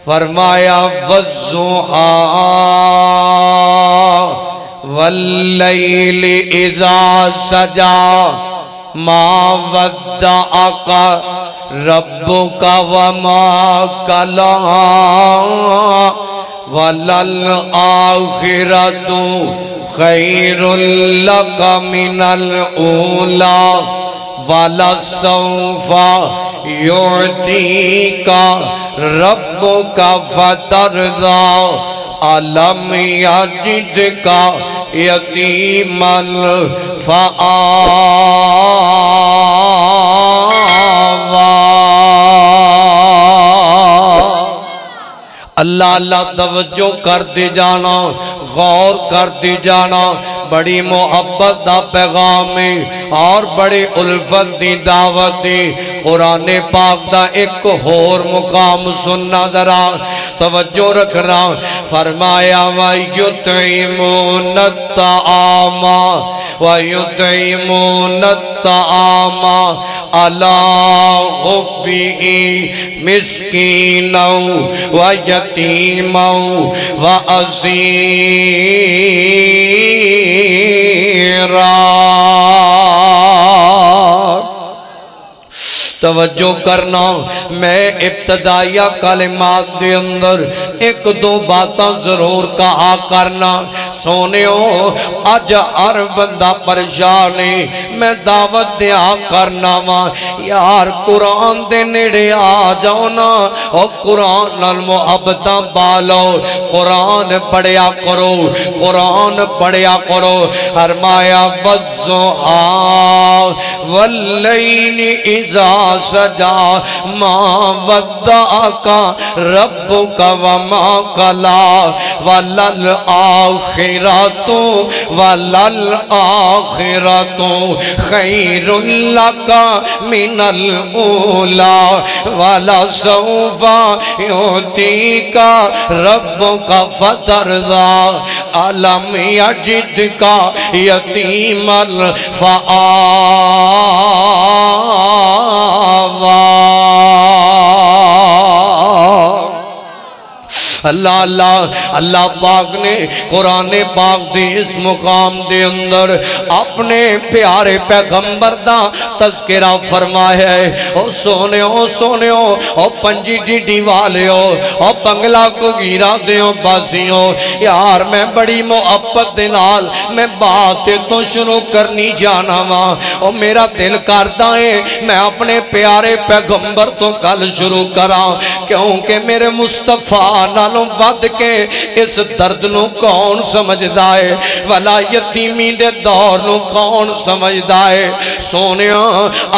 فرمایا والضحیٰ واللیل اذا سجا ما ودعک ربک وما قلى وللآخرۃ خیر لک من الاولی وَلَسَوْفَ يُعْطِيكَ رَبُّكَ فَتَرْضَى أَلَمْ يَجِدْكَ يَتِيمًا فَآوَى اللہ اللہ توجہ کر دی جانا، غور کر دی جانا، بڑی محبت دا پیغام اور بڑی الفت دی دعوت دی۔ قرآن پاک دا ایک اور مقام سننا ذرا توجہ رکھنا۔ فرمایا وَيُطْعِمُونَ الطَّعَامَ وَيُطْعِمُونَ الطَّعَامَ عَلَىٰ حُبِّهِ مِسْكِينًا وَيَتِيمًا وَأَسِيرًا۔ توجہ کرنا، میں ابتدائیہ کلمات دے اندر ایک دو باتاں ضرور کہا کرنا۔ سونیو آج ہر بندہ پریشان ہے، میں دعوت دیا کرنا وا یار قرآن دے نیڑے آ جاؤ نا، اور قرآن نال محبتاں بالو، قرآن پڑھیا کرو، قرآن پڑھیا کرو۔ فرمایا والضحیٰ واللیل اذا سجا ما ودعک ربک وما قلی وللآخرۃ خیر لک من الاولی ولسوف یعطیک ربک فترضی الم یجدک یتیما فآوی۔ اللہ اللہ اللہ پاک نے قرآن پاک دے اس مقام دے اندر اپنے پیارے پیغمبر دا تذکرہ فرمایا ہے۔ او سونیو او پنجی ڈیڈی والیو او پنگلا کو گیرا دیو بازیو، یار میں بڑی محبت دے نال میں بات تو شروع کرنی جانا ماں، او میرا دل کرتا ہے میں اپنے پیارے پیغمبر تو کل شروع کراں، کیونکہ میرے مصطفیٰ نالوں ود کے اس درد نو کون سمجھدا ہے، ولا یتیمی دے دور نو کون سمجھدا ہے۔ سونیا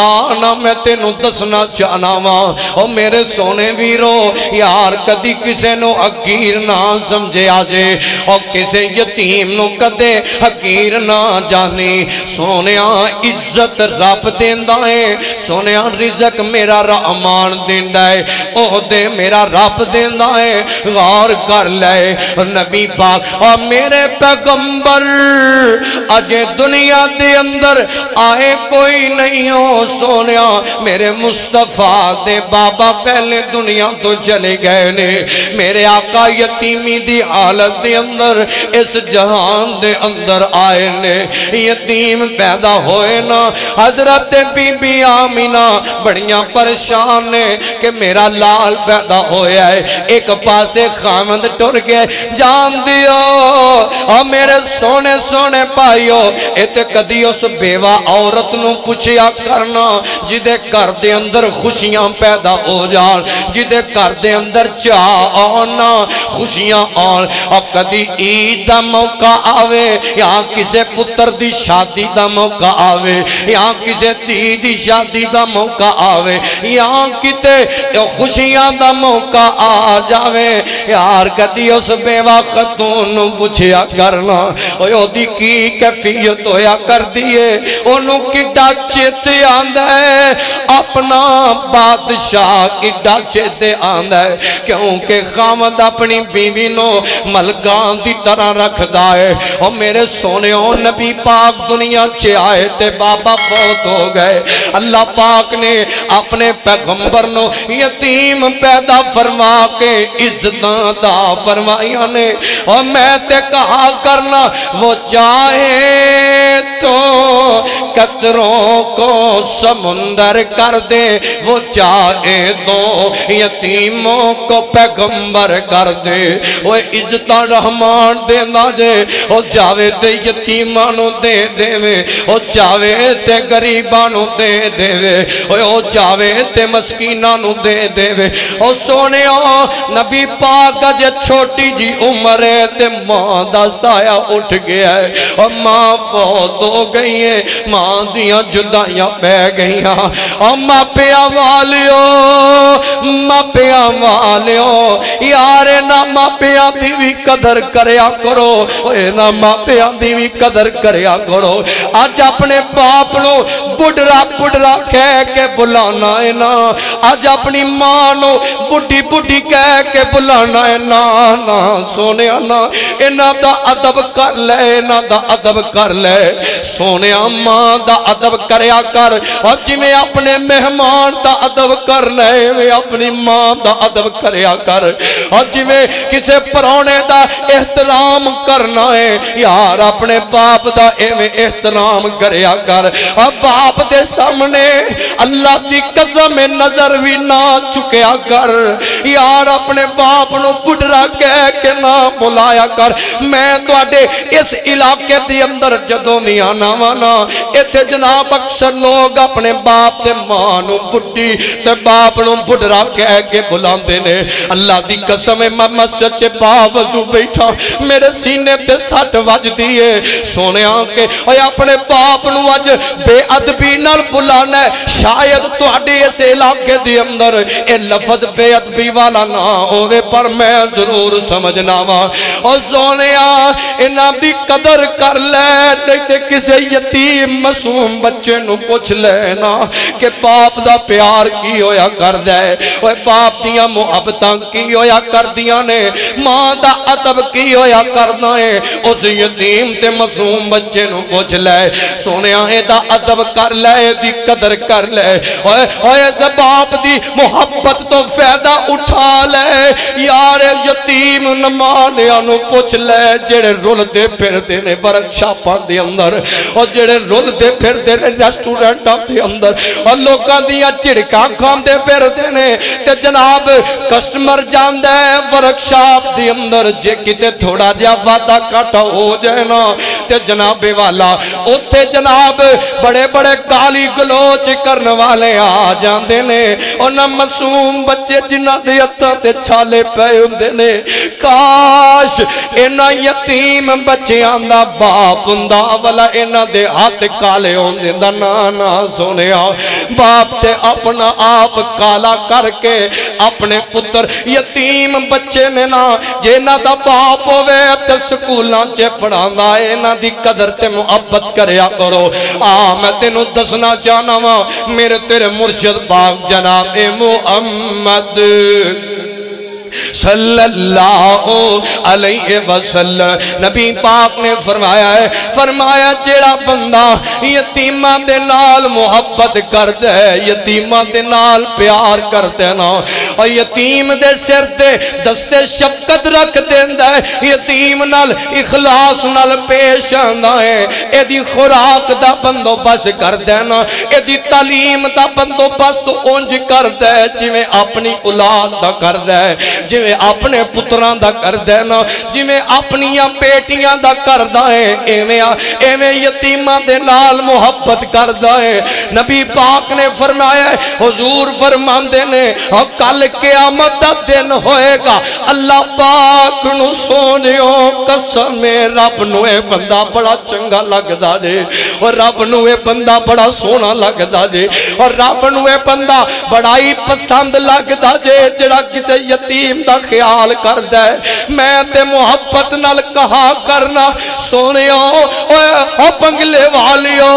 آنا میں تینوں دسنا چاہنا وا، او میرے سونے ویرو یار کدی کسے نو حقیر نہ سمجھے آجے، اور کسے یتیم نو کدے حقیر نہ جانے۔ سونیا عزت رب دیندا ہے، سونیا رزق میرا رحمان دیندا ہے، عہدے میرا رب دیندا ہے۔ غور کر لے نبی پاک اور میرے پیغمبر اجے دنیا دے اندر آئے کوئی نہیں ہو سونیا، میرے مصطفیٰ دے بابا پہلے دنیا تو چلے گئے نے، میرے آقا یتیمی دی حالت دے اندر اس جہان دے اندر آئے نے، یتیم پیدا ہوئے نا۔ حضرت بی بی آمینہ بڑیاں پریشان نے کہ میرا لال پیدا ہویا ہے، ایک پاسے خامد ٹر گئے جان دیو، اور میرے سونے سونے پائیو ایتے کدی اس بیوہ عورت نو پوچھیا کرنا جدے کر دے اندر خوشیاں پیدا ہو جان، جدے کر دے اندر چاہ آنا خوشیاں آن، اور کدی عید دا موقع آوے یا کسے پتر دی شادی دا موقع آوے یا کسے دی دی شادی دا موقع آوے یا کتے خوشیاں دا موقع آ جاوے، یار کدی اس بیوہ خاتون نو پوچھیا کرنا او دی کی کیفیت ہویا کر دیے انہوں کڈا چیتے آندا ہے اپنا بادشاہ کڈا چیتے آندا ہے کیونکہ خامد اپنی بیوی نو ملکان دی طرح رکھ دائے اور میرے سونےوں نبی پاک دنیا چے آئے تے بابا بہت ہو گئے اللہ پاک نے اپنے پیغمبر نو یتیم پیدا فرما کے عزتاں دا فرمائیاں نے اور میں تے کہا کرنا وہ چاہے تو قطروں کو سمندر کر دے وہ چاہے تو یتیموں کو پیغمبر کر دے وہ عزت رحمان دینا دے وہ چاہے تے یتیمانو دے دے وہ چاہے تے غریبانو دے دے وہ چاہے تے مسکینانو دے دے وہ سونے نبی پاک جے چھوٹی جی عمر ہے تے ماں دا سایہ اٹھ گیا ہے اور ماں بہت ہو گئی ہے ماں دیاں جدائیاں بے گئیاں اور ماں پیا والیو یارے نا ماں پیا دی بھی قدر کریا کرو نا ماں پیا دی بھی قدر کریا کرو آج اپنے باپ نو بڑھڑا بڑھڑا کہہ کے بلانا ہے نا آج اپنی ماں نو بڑھی بڑھی کہہ کے بلانا ہے نا نا سونے نا اینا دا عدب کر لے اینا دا عدب کر لے سونے ماں دا عدب کریا کر اور جی میں اپنے مہمان دا عدب کر لے میں اپنی ماں دا عدب کریا کر اور جی میں کسے پرونے دا احترام کرنا ہے یار اپنے باپ دا ایویں احترام کریا کر اور باپ دے سامنے اللہ دی قسم نظر بھی نہ چکیا کر یار اپنے باپ نو بڑھڑا کہہ کے نہ بلایا کر میں تو آڈے اس علاقے دی اندر جدوں میں آنا وانا ایتھے جناب اکثر لوگ اپنے باپ تے ماں نو بڑھی تے باپ نو بڑھڑا کہہ کے بلاندے نے اللہ دی قسم میں مسجد چے باوضو بیٹھا میرے سینے تے سٹ وج دیئے سونے آنکے اور اپنے باپ نو آج بے ادبی نال بلانا ہے شاید تو آڈے اس علاقے دی اندر اے لفظ بے ادبی والا نہ ہوئے پر میں ضرور سمجھنا وا اور سونے انہاں دی قدر کر لے نہیں تے کسے یتیم معصوم بچے نو پوچھ لینا کہ باپ دا پیار کی ہویا کر دے اوے باپ دیاں محبتاں کی ہویا کر دیاں نے ماں دا ادب کی ہویا کرنا ہے اس یتیم تے معصوم بچے نو پوچھ لے سونے اے دا ادب کر لے دی قدر کر لے اوے باپ دی محبت تو فائدہ اٹھا لے یار یتیم نمانیاں نو پوچھ لے جڑے رول دے پھر دے نے ورک شاپاں دے اندر اور جڑے رول دے پھر دے نے ریسٹورنٹاں دے اندر اور لوکاں دیاں چڑکاں کھاندے پھر دے نے تے جناب کسٹمر جاندا ہے ورک شاپ دے اندر جے کتے تھوڑا جہا وعدہ کاٹا ہو جائے نا تے جناب والا اوتھے جناب بڑے بڑے گالی گلوچ کرنے والے آ جاندے نے اور نہ معصوم بچے جنہاں دے ہتھاں تے چھالے پئے ہوندے نے کاش انہاں یتیم بچیاں دا باپ ہوندا والا انہاں دے ہاتھ کالے ہوندے دا نا سونیا باپ تے اپنا آپ کالا کر کے اپنے پتر یتیم بچے نے نا جنہاں دا باپ ہوئے تے سکولاں چے پڑھاندا اے انہاں دی قدر تے محبت کریا کرو میں تینوں دسنا چاہنا وا میرے تیرے مرشد پاک جناب محمد صلی اللہ علیہ وسلم نبی پاک نے فرمایا جیڑا بندہ یتیمہ دے نال محبت کر دے یتیمہ دے نال پیار کر دے نا اور یتیم دے سر دے دستے شفقت رکھ دیندہ ہے یتیم نال اخلاص نال پیش آندہ ہے اے دی خوراک دا بندو بس کر دینا اے دی تعلیم دا بندو بس تو اونج کر دے جویں اپنی اولاد دا کر دے جویں اپنے پتران دا کر دینا جویں اپنیاں بیٹیاں دا کر دائے ایویں یتیمہ دے نال محبت کر دائے نبی پاک نے فرمایا حضور فرماندے نے اور کل قیامت دا دن ہوئے گا اللہ پاک نو سونیوں قسم رب نو اے بندہ بڑا چنگا لگ دا جے اور رب نو اے بندہ بڑا سونا لگ دا جے اور رب نو اے بندہ بڑا ہی پسند لگ دا جے جڑا کسے یتیم دا خیال کردا ہے میں تے محبت نال کہا کرنا سونیو او پنگلے والیو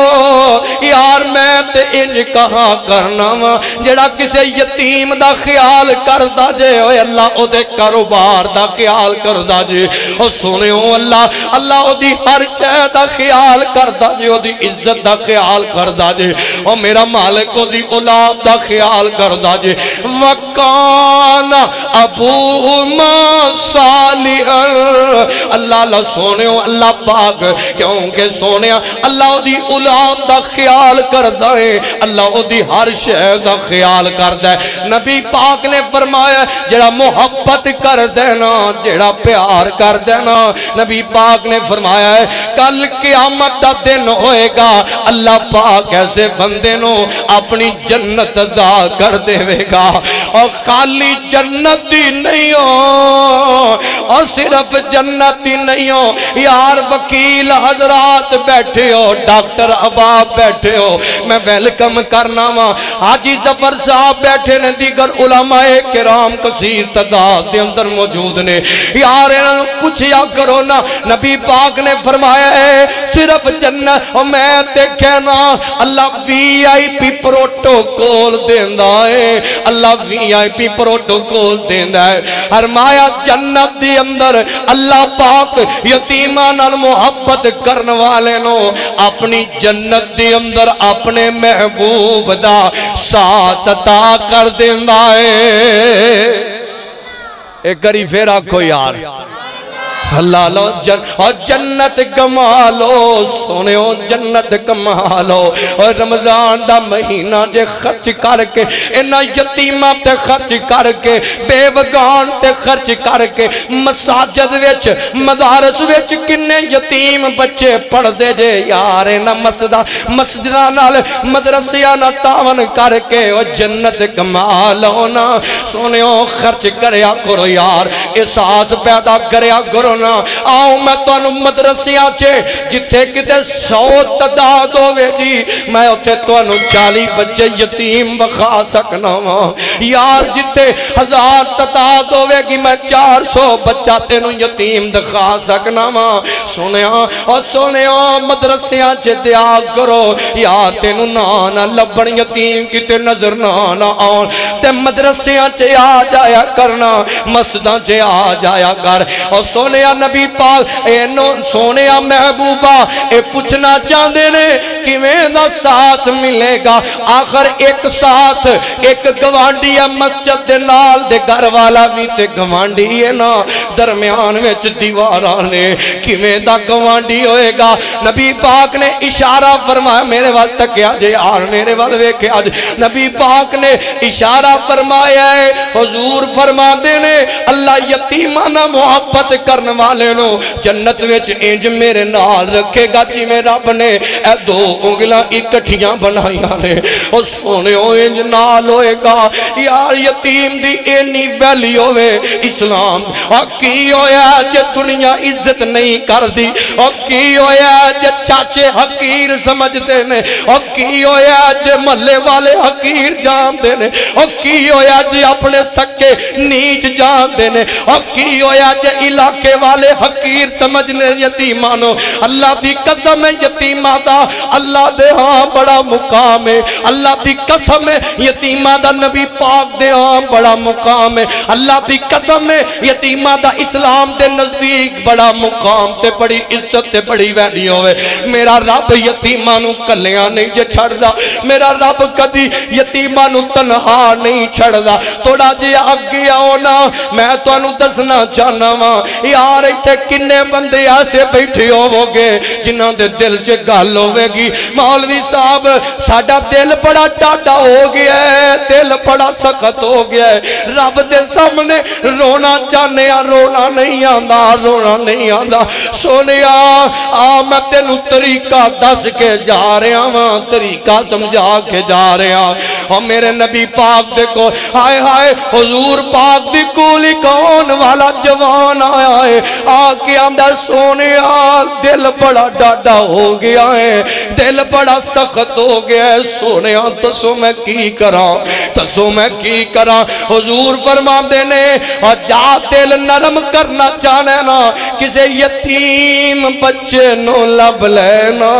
یار میں تے انج کہا کرنا وا جڑا کسے یتیم دا خیال کردا جے اوے اللہ او دے کاروبار دا خیال کردا جے او سونیو اللہ او دی ہر شے دا خیال کردا جے او دی عزت دا خیال کردا جے او میرا مالک او دی اولاد دا خیال کردا جے وکان ابو ما صالح اللہ سونیو اللہ پاک کیونکہ سونیا اللہ دی اولاد دا خیال کردا ہے اللہ دی ہر شے دا خیال کردا ہے نبی پاک نے فرمایا جڑا محبت کر دینا جڑا پیار کر دینا نبی پاک نے فرمایا ہے کل قیامت دا دن ہوئے گا اللہ پاک ایسے بندے نو اپنی جنت ادا کر دے گا اور خالی جنت ہی نہیں ہو اور صرف جنت ہی نہیں ہو یار وکیل حضرات بیٹھے ہو ڈاکٹر اباب بیٹھے ہو میں ویلکم کرنا وا حاجی ظفر صاحب بیٹھے نے دیگر علماء کرام کثیر تعداد دے اندر موجود نے یار انہوں پوچھیا کرو نا نبی پاک نے فرمایا ہے صرف جنت اور میں تے کہنا اللہ وی آئی پی پروٹوکول دیندا ہے اللہ وی آئی پی پروٹوکول دیندا ہے فرمایا جنت دی اندر اللہ پاک یتیمان نال محبت کرن والے نو اپنی جنت دی اندر اپنے محبوب دا ساتھ عطا کر دیندا ہے ایک گری پھر آکھو یار اللہ لو اور جنت کما لو سونیو جنت کما لو اور رمضان دا مہینہ جے خرچ کر کے انہا یتیمہ تے خرچ کر کے بے وگان تے خرچ کر کے مساجد ویچ مدارس ویچ کنے یتیم بچے پڑھ دے جے یار انہا مسجدہ نال مدرسیہ نہ تاون کر کے اور جنت کما لو نا سونیو خرچ کریا کرو یار احساس پیدا کریا کرو آؤں میں تو انہوں مدرسیاں چھے جتھے کتے 100 تعداد ہوئے جی میں اتھے تو انہوں 40 بچے یتیم بخا سکنا ہوں یار جتھے 1000 تعداد ہوئے گی میں 400 بچہ تینوں یتیم دکھا سکنا ہوں سنیا مدرسیاں چھے دیا کرو یار تینوں نانا لبن یتیم کتے نظر نانا آن تے مدرسیاں چھے آ جایا کرنا مسجداں چھے آ جایا کر اور سنیا نبی پاک سونے محبوبہ اے پوچھنا چاہتے نے کہ میں دا ساتھ ملے گا آخر ایک ساتھ ایک گوانڈی ہے مسجد دے نال دے گھر والا بھی تے گوانڈی ہے نا درمیان میں دیوارانے کہ میں دا گوانڈی ہوئے گا نبی پاک نے اشارہ فرمایا میرے وقت تک کیا جے آر میرے والے ویکھے آج نبی پاک نے اشارہ فرمایا ہے حضور فرما دینے اللہ یتیمانہ محبت کرنے والے نو جنت ویچ انج میرے نال رکھے گا جی میں رب نے اے 2 انگلاں اکٹھیاں بنائیاں نے اور سونے انج نال ہوئے گا یار یتیم دی اینی ویلی ہوئے اسلام اور کی ہویا جے دنیا عزت نہیں کر دی اور کی ہویا جے چاچے حقیر سمجھتے نے اور کی ہویا جے محلے والے حقیر جان دینے اور کی ہویا جے اپنے سکے نیچ جان دینے اور کی ہویا جے علاقے والے حقیر سمجھنے یتیمانو اللہ دی قسم ہے یتیمہ دا اللہ دے ہاں بڑا مقام ہے اللہ دی قسم ہے یتیمہ دا نبی پاک دے ہاں بڑا مقام ہے اللہ دی قسم ہے یتیمہ دا اسلام دے نزدیک بڑا مقام تے بڑی عزت تے بڑی ویلی ہوئے میرا رب یتیمانو کلیاں نہیں جے چھڑ دا میرا رب کدی یتیمانو تنہا نہیں چھڑ دا توڑا جے آگے آؤ نا میں تو انہوں دسنا چاہنا ماں یار ایتھے کنے بندے ایسے بیٹھے ہو گے جنہاں دے دل چے گال ہوئے گی مولوی صاحب ساڑھا دل بڑا ٹاٹا ہو گیا ہے دل بڑا سخت ہو گیا ہے رب دے سامنے رونا چاہنے رونا نہیں آندہ رونا نہیں آندہ سونیا میں تینوں طریقہ دس کے جا رہے ہاں طریقہ سمجھا کے جا رہے ہاں اور میرے نبی پاک دیکھو ہائے ہائے حضور پاک دی کولی کون والا جوان آیا ہے آکے آندہ سونے دل بڑا ڈاڈا ہو گیا ہے، دل بڑا سخت ہو گیا ہے سونے تسو میں کی کرا، تسو میں کی کرا۔ حضور فرما دینے اور جا دل نرم کرنا چاہنے نا کسے یتیم بچے نو لب لینا،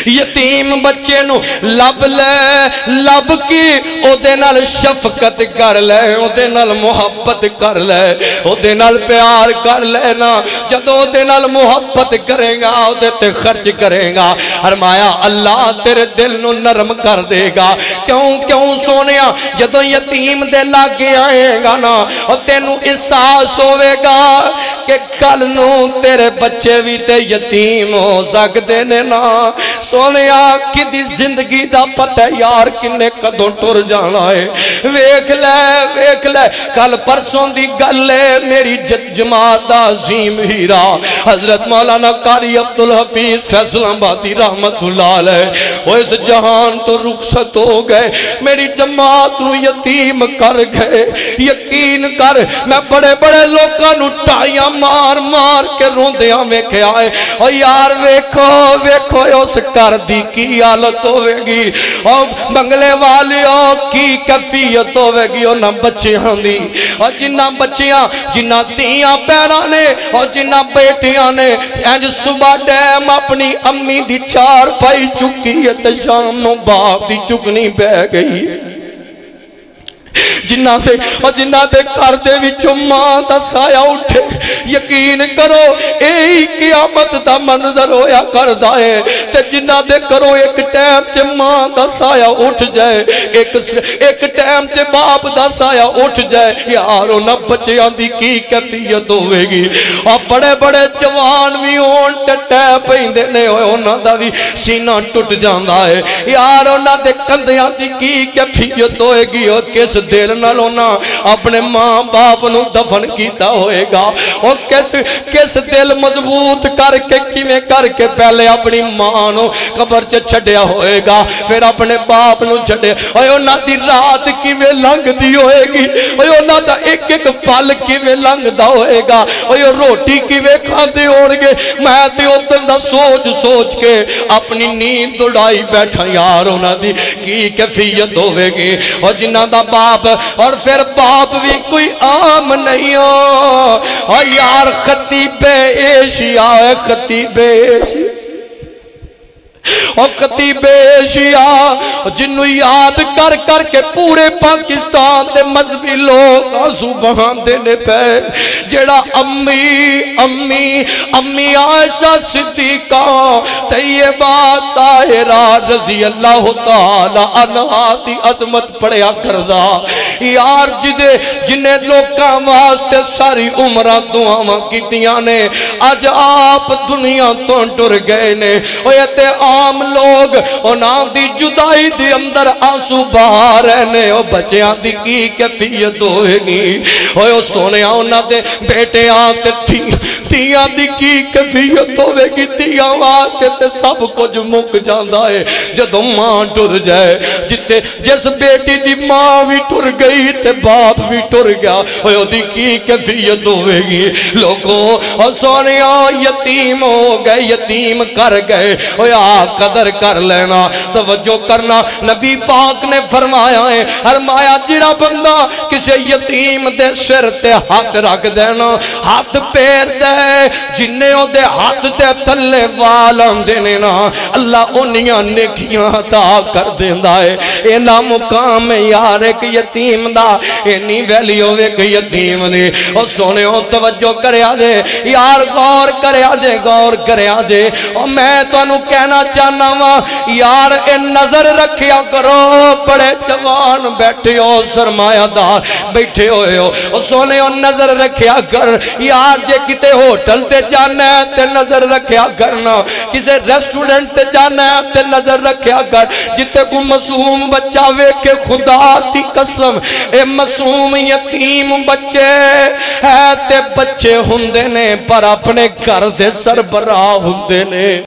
یتیم بچے نو لب لے، لب کی او دے نال شفقت کر لے، او دے نال محبت کر لے، او دے نال پیار کر لینا۔ جدو او دے نال محبت کرے گا او دے تے خرچ کرے گا، فرمایا اللہ تیرے دل نو نرم کر دے گا۔ کیوں سونیا جدو یتیم دے لاگے آئے گا نا او تینو احساس ہوئے گا کہ کل نو تیرے بچے بھی تے یتیم ہو سکتے نے نا۔ سونیا کدی زندگی دا پتہ یار کنے کدوں ٹر جانا ہے، ویکھ لے کل پرسوں دی گل ہے، میری جماعت دا عظیم ہیرا حضرت مولانا قاری عبدالحفیظ فیصل آبادی رحمت اللہ علیہ وہ اس جہان تو رخصت ہو گئے، میری جماعت نو یتیم کر گئے۔ یقین کر میں بڑے بڑے لوگاں نو ٹائیاں مار مار کے روندیاں ویکھے آئے، اور یار ویکھو اس کر دی کی حالت ہوئے گی، اور بنگلے والیوں کی کیفیت ہوئے گی، اور نہ بچیاں دی، اور جنہ بچیاں جنہ تیاں پیرا نے اور جنہ بیٹیاں نے اینج صبح ٹائم اپنی امی دی چار پائی چکی ہے تے شام نو باپ دی چکنی بہ گئی ہے، جنہ دے کر دے وچوں ماں دا سایہ اٹھے، یقین کرو ایہی قیامت دا منظر ہویا کردا ہے، تے جنہ دے کرو ایک ٹائم تے ماں دا سایہ اٹھ جائے، ایک ٹائم تے باپ دا سایہ اٹھ جائے، یارو نہ بچیاں دی کی کیفیت ہوئے گی۔ اور بڑے بڑے جوان بھی ہون تے ٹے پیندے نے ہوئے انہاں دا بھی سینہ ٹوٹ جاندا ہے، یارو نہ دے کندیاں دی کی کیفیت ہوئے گی، اور کس دل نالونا اپنے ماں باپ نو دفن کیتا ہوئے گا، اور کس دل مضبوط کر کے کیویں کر کے پہلے اپنی ماں نو قبر چ چھڈیا ہوئے گا، پھر اپنے باپ نو چھڈے، اوے انہاں دی رات کیویں لنگ دی ہوئے گی، اوے انہاں دا ایک ایک پل کیویں لنگ دا ہوئے گا، اوے روٹی کیویں کھاندے ہون گے، میں تے ادھر دا سوچ سوچ کے اپنی نیند اڑائی بیٹھا، یار انہاں دی کی کیفیت ہوئے گی۔ اور جنہاں دا باپ اور پھر باپ بھی کوئی عام نہیں ہو، اور یار خطیب ایشیا ہے، خطیب ایشیا اور خطیب ایشیا جنہوں یاد کر کر کے پورے پاکستان دے مذہبی لوگ آنسو بہاندے نے پہ، جیڑا امی عائشہ صدیقہ طیبہ طاہرہ رضی اللہ تعالی عنہا دی عظمت پڑھیا کردہ، یار جنہیں لوکاں واسطے ساری عمرہ دعاواں کیتیاں نے، آج آپ دنیا تو ٹر گئے نے، اویتے عام لوگ انہاں دی جدائی دی اندر آنسو بہا رہنے، او بچیاں دی کی کیفیت ہوئے گی، او سونیاں انہاں دے بیٹے آتے تیاں دی کی کیفیت ہوئے گی، تیاں واسطے تے سب کچھ مک جاندہ ہے، جدو ماں ٹر جائے، جس بیٹی دی ماں بھی ٹر گئی تے باپ بھی ٹر گیا، او دی کی کیفیت ہوئے گی۔ لوگوں او سونیاں یتیم ہو گئے، یتیم کر گئے، او یا قدر کر لینا، توجہ کرنا، نبی پاک نے فرمایا ہے، فرمایا جڑا بندہ کسی یتیم دے سر تے ہاتھ رکھ دینا، ہاتھ پیر دے، جنہیں او دے ہاتھ دے تھلے والم دینے نا، اللہ انیاں نیکیاں عطا کر دیندہ ہے۔ اینا مقام یار ایک یتیم دا، اینی ویلیو ایک یتیم نے، اور سونے ہو توجہ کریا دے، یار غور کریا دے، غور کریا دے، اور میں تو انہوں کہنا چاہنا وا، یار اے نظر رکھیا کرو، بڑے جوان بیٹھے ہو، سرمایہ دار بیٹھے ہوئے ہو، اور سونے ہو نظر رکھیا کر، یار جے کتے ہوٹل تے جانا ہے تے نظر رکھیا کرنا، کسے ریسٹورنٹ تے جانا ہے تے نظر رکھیا کر، جتے کو معصوم بچہ وے کہ خدا تی قسم اے معصوم یتیم بچے ہے تے بچے ہندے نے پر اپنے گھر دے سربراہ ہندے نے۔